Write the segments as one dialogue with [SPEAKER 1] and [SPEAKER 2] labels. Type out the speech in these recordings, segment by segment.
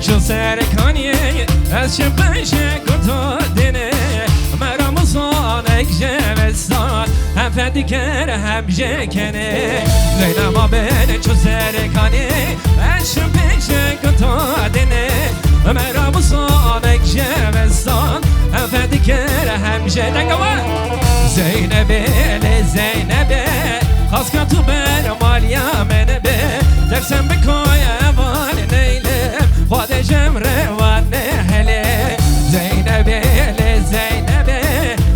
[SPEAKER 1] چو سرکانی از شبشه کتا دینه مرا مصانک جوستان هم فدیکر هم جکنه لیلا بین چو سرکانی از شبشه کتا دینه مرا مصانک جوستان هم فدیکر هم جکنه زینبه زینبه خاص کتو بر مالیا منبه درسم بکای وان نیلم خود جمره وان نهله زینبه زینبه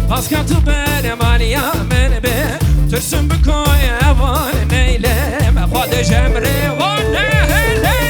[SPEAKER 1] خاص کتو بر مالیا منبه درسم بکای وان نیلم خود جمره وان نهله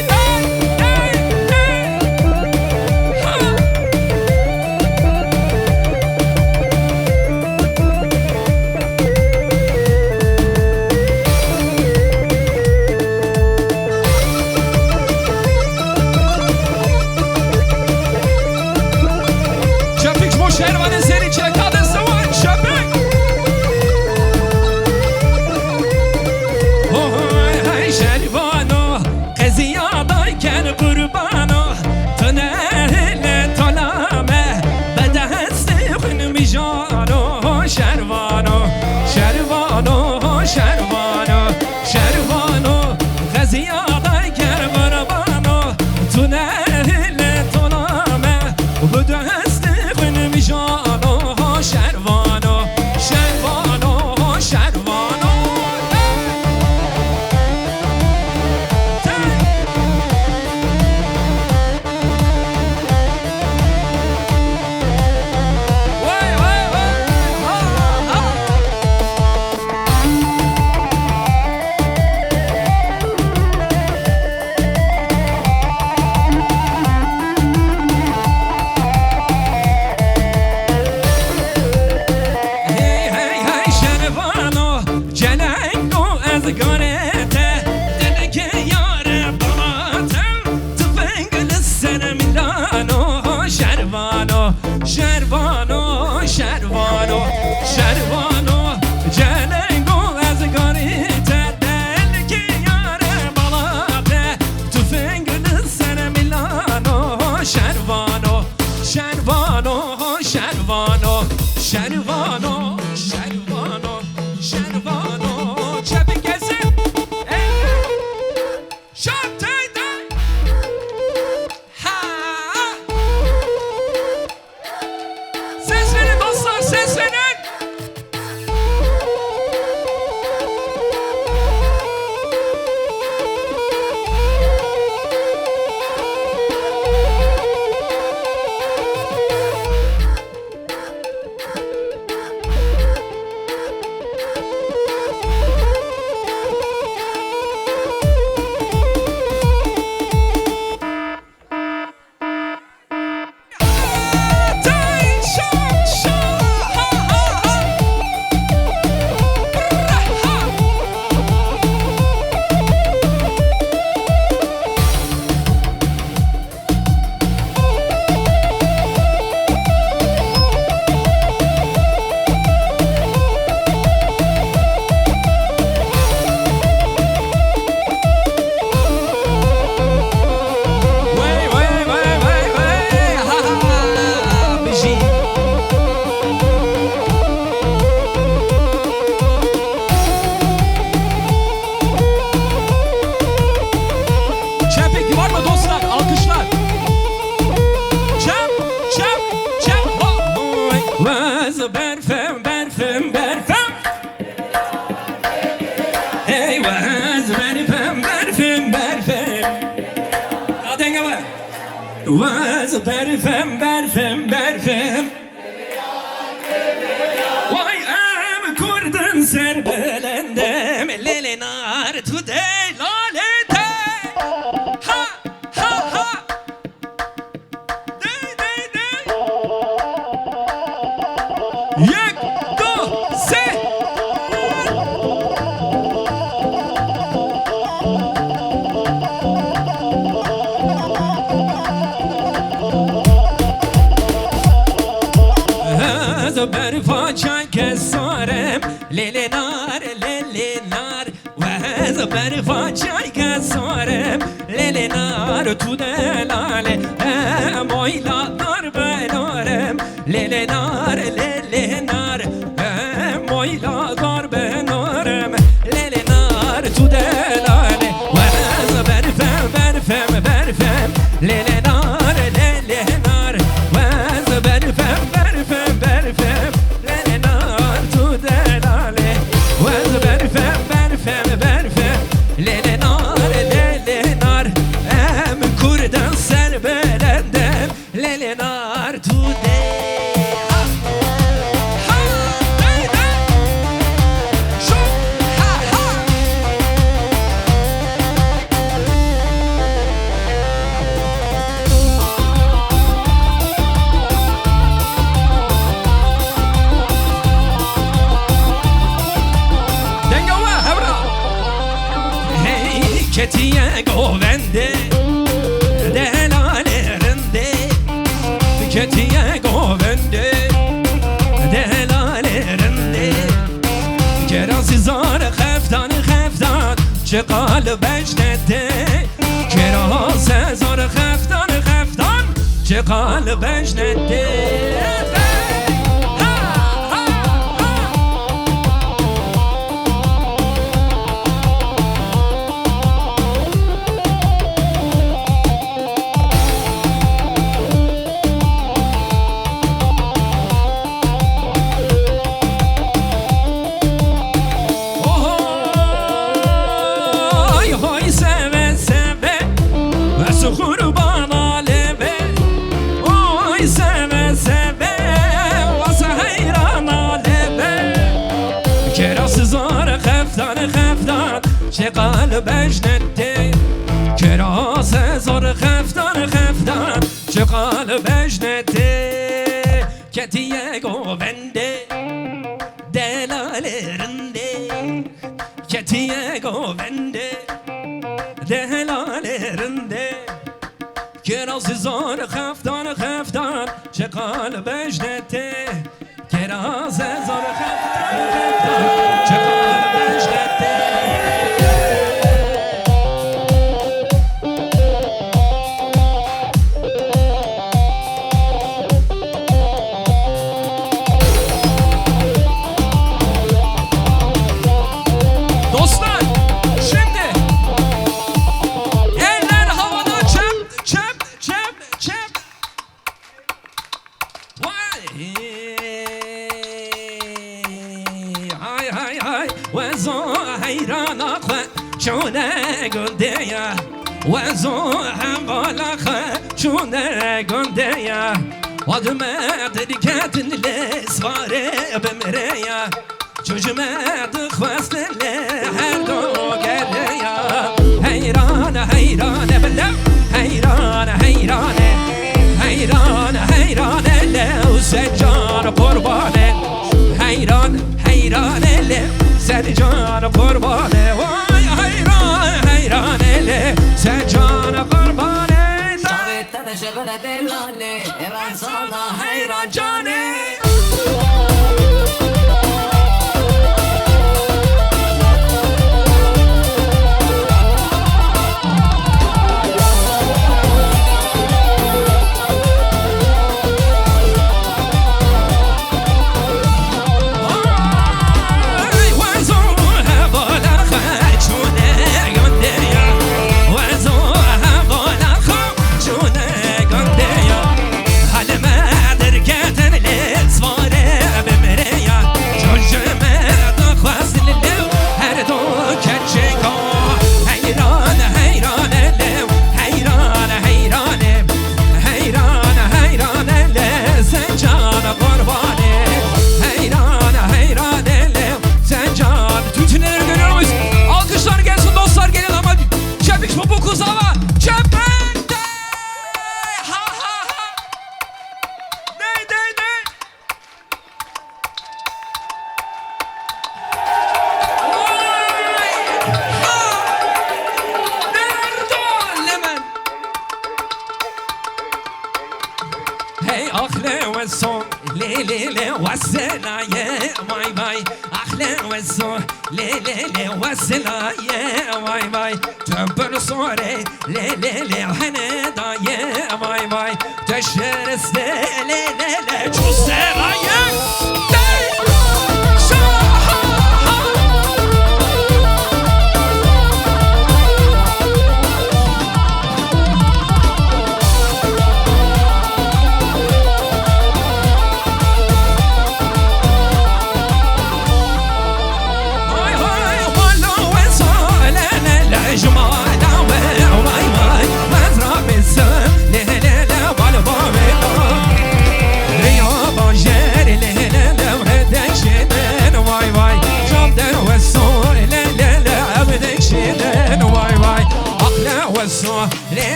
[SPEAKER 2] Was berfem berfem berfem Vay am kurdun serbelendem Lelenar today lalete Ha ha ha Dey dey dey Yek do se Berfaçan kesarem lelenar lelenar Vez berfaçan kesarem lelenar
[SPEAKER 1] تو دلاله مویلا نار بنارم لیل نار لیل نار مویلا نار بنارم لیل نار تو دلاله و از برفم برفم برفم لیل نار لیل نار و از برفم برفم برفم لیل نار تو دلاله و از برفم برفم برفم لیل نار لیل نار ام کردن سر بلندم لیل نار تو دلاله Ketiye govende delalerinde Ketiye govende delalerinde Kerası zar xeftan xeftan Çıkal beşnette Kerası zar xeftan xeftan Çıkal beşnette kurban aleme Oy seve seve Vasa hayran aleme Kerası zar xeftan xeftan Şekal bejnette Kerası zar xeftan xeftan Şekal bejnette Ketiye govende Delalerinde Ketiye govende delalerinde Kerası zar xeftan xeftan Şekal bejnette Kerası zar xeftan xeftan Şekal bejnette شونه گندیا و زو هم بالاخ شونه گندیا آدم دریکتن لسواره بمریا çocuğuma dıkvastele her do gelya Heyran heyran bellem heyran heyran heyran heyran elle seccar kurbane Heyran heyran elle seccar kurbane Vay heyran heyran elle seccar kurbane
[SPEAKER 3] Davette de şebele delale ben sana heyran cane
[SPEAKER 1] Hey akle ve son le le le ve senaye vay vay akle le weso le wasla ye vay vay tümpür sore le hene da ye vay vay teşeres le çusera ye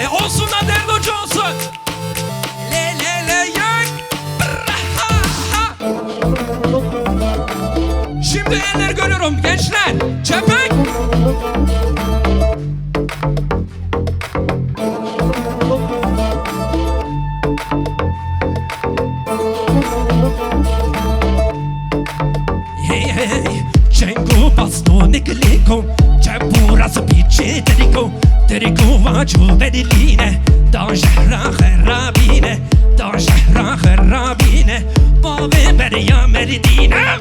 [SPEAKER 1] olsun da derdi ucu olsun. Yak. Şimdi eller görüyorum gençler. Çepek. Hey, cengu bastone glico, c'è pura spicci Terico vacciu bediline, da şehra kharabine, da şehra kharabine, bave beriya meridine.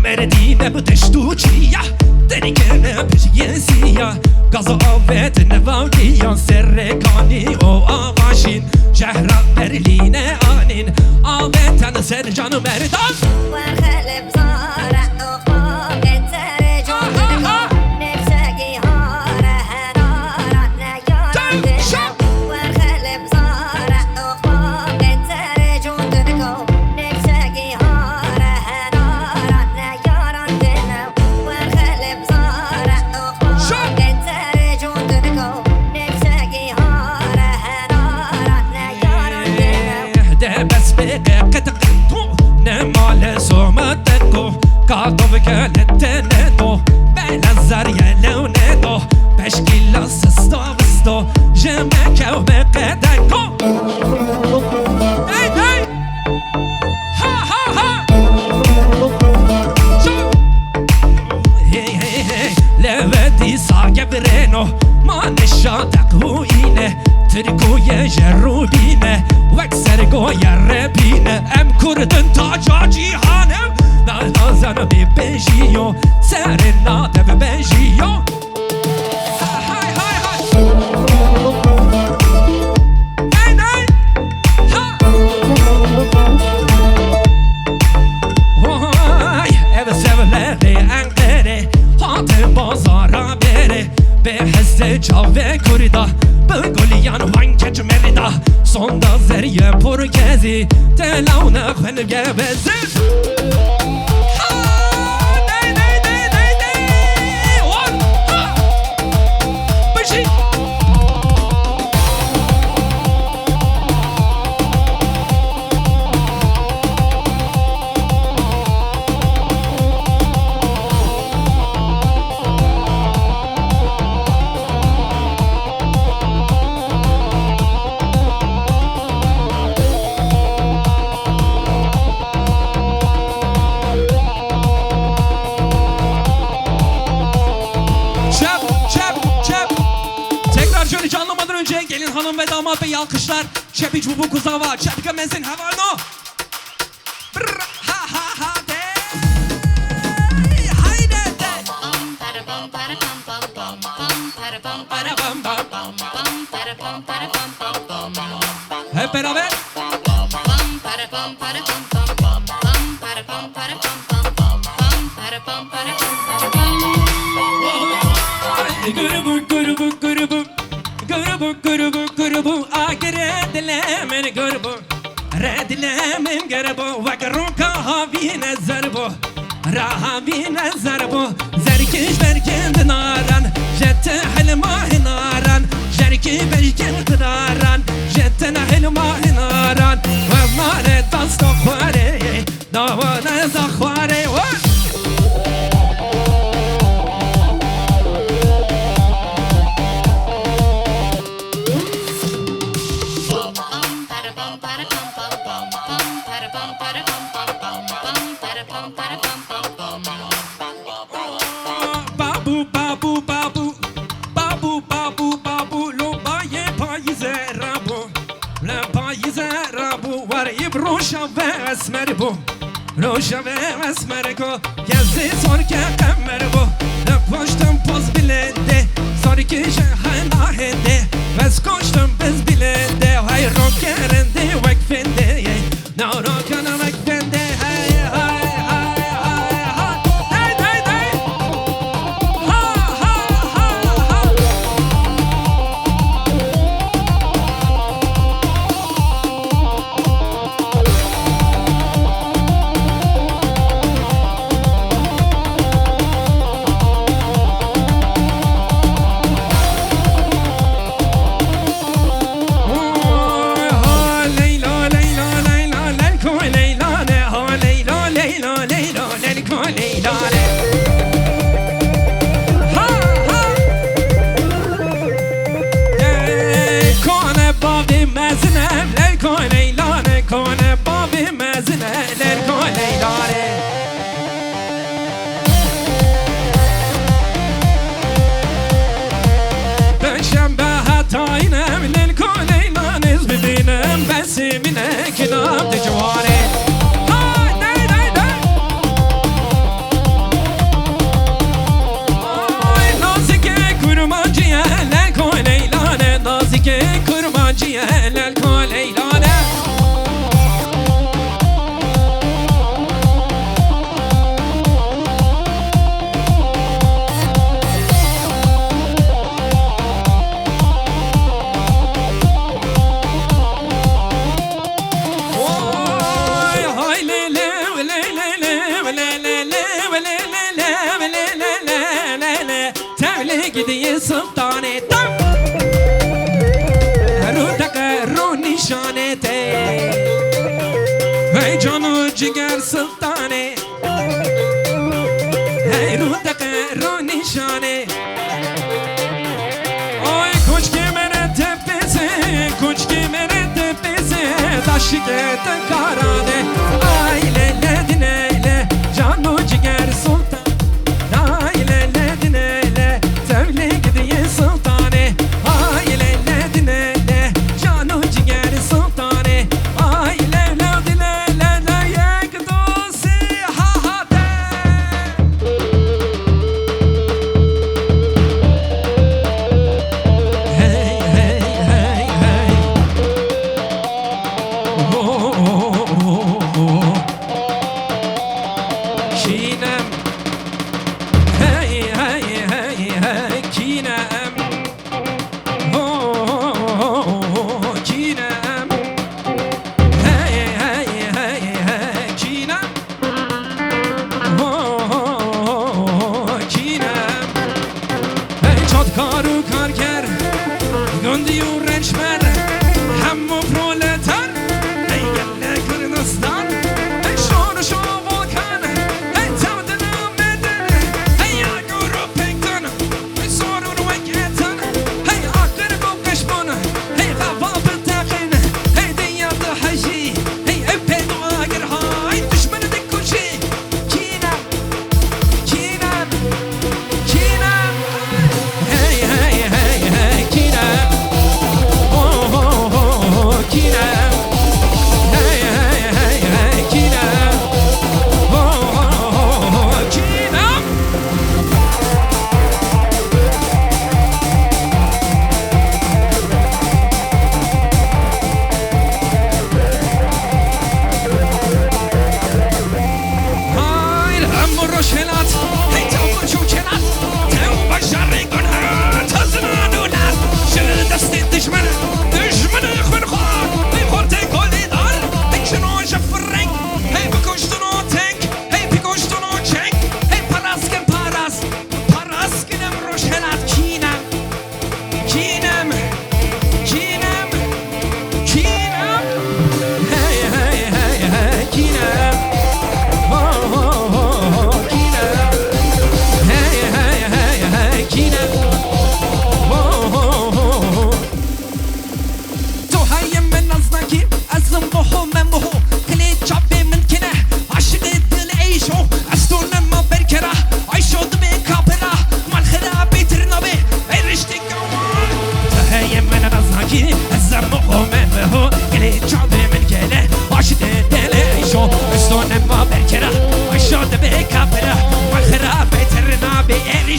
[SPEAKER 1] Meridine bu teştuçiya, terikene peşiyesiya, gazı afetine vavdiyan, serrekani o avaşin, şehra berline anin, afeten sercanı merdan.
[SPEAKER 4] وخلب زارع أخاك الترجم نفسك هارة هرارة نيارتنا وخلب زارع أخاك الترجم نفسك هارة هرارة نيارتنا وخلب زارع أخاك الترجم نفسك هارة هرارة نيارتنا
[SPEAKER 1] ده بس بقى نمال سومتكو قاطو كالتنتو بلزر يلونتو بشكل سستو بستو جمعك وبقدكو هاي ها شو هي لودي صاقبرينو ما نشاطك وينه تركو يجربينه واكسر قويا ربينه ام كردن تاجا جيهانم نازن ببنجيو سرنا ببنجيو هاي Vay ev sevleri Ankara Hatı bazara beri Behesse çave kurida Bıgulyan van keç merida Sonda zeriye porkezi Telavne khenib gebezir Gelin hanım ve damat bey alkışlar. Çepiç bu kuzava. Çepike menzin havarno. Ha ha ha de. Haydi de. Hep beraber. Grubu agre dilemin grubu Redilemin grubu Vakaruka havine zarbu Rahavine zarbu Zerkiş berkin naran Jette helma hinaran Jerki berkin naran Jette helma hinaran دست خواره داوانه زخواره بابو بابو بابو بابو بابو بابو لبای پاییزه رابو لپاییزه رابو وریب روشا و اسمر بو روشا و اسمر کو گزی سار که قمر بو لپاشتم پاز بلنده ساری که جهن آهنده وز کشتم بز بلنده های رو کرنده وکفنده نارا کنم وکفنده Semine kinam de jaware ha dai dai dai ay nazike kurmanciye lel ko leylane nazike kurmanciye lel ko leylane gidiye sultane tam رو دقه رو نشانته hey canı ciger sultane hey رو دقه رو نشانه oy kuch ke mere tepese kuch ke mere tepese taş ke karane ay lele dinele canı ciger sultan ay lele dinele sevle gidiye sultane ay lele dinele canı ciger sultane ay lele dinele yek dosi ha ha de hey hey hey hey oh oh oh oh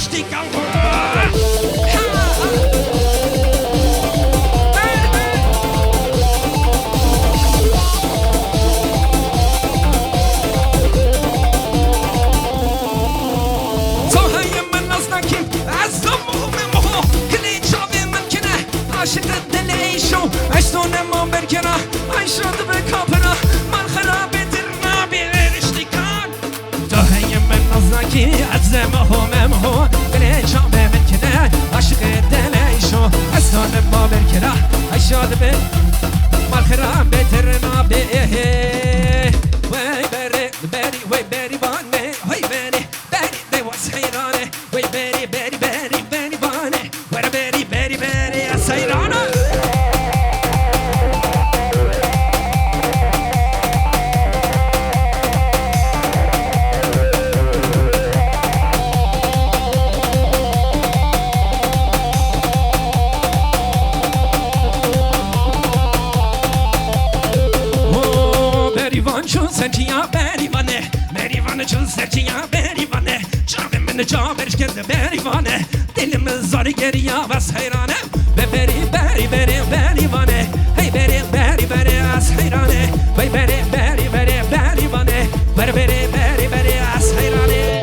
[SPEAKER 1] iştik عاشق دل ایشو اشتون ما برکنه ایشاد به کپنه من خراب درنا بیرشتکان تو هی من نزدیکی از مهم هو بله چاب من کنه عاشق دل ایشو اشتون ما برکنه ایشاد به من خراب درنا بیه وای بری بری وای بری بانه وای بری بری دیواس حیرانه وای بری بری بری بری بانه وای بری بری بری حیرانه چون سرچیا بریوانه بریوانه چون سرچیا بریوانه جاب من جابرش کرده بریوانه دلم زاری گریه بس حیرانه بری بری بری بریوانه هی بری بری بری از حیرانه وی بری بری بری بریوانه بری بری بری بری از حیرانه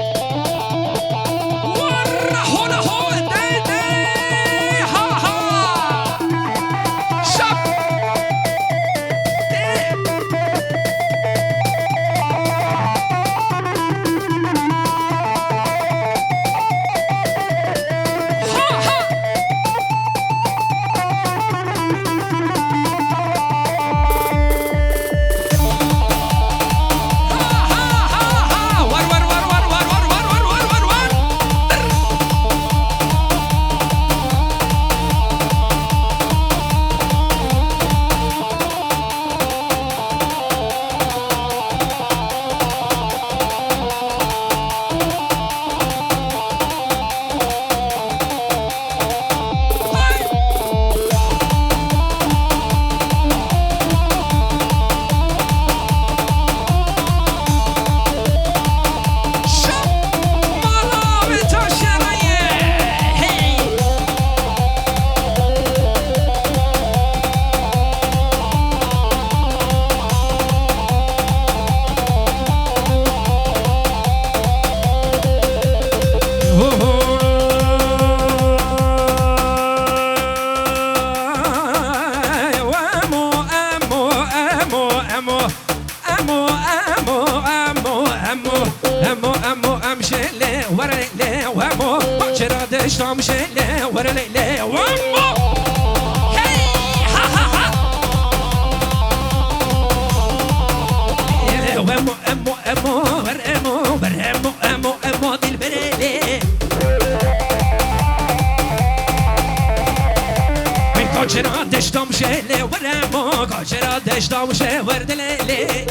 [SPEAKER 1] دشتم شله ور لیله وامو هی ها ها ها وامو امو امو ور امو ور امو امو امو دل برله من کاچرا دشتم شله ور امو کاچرا دشتم شله ور لیله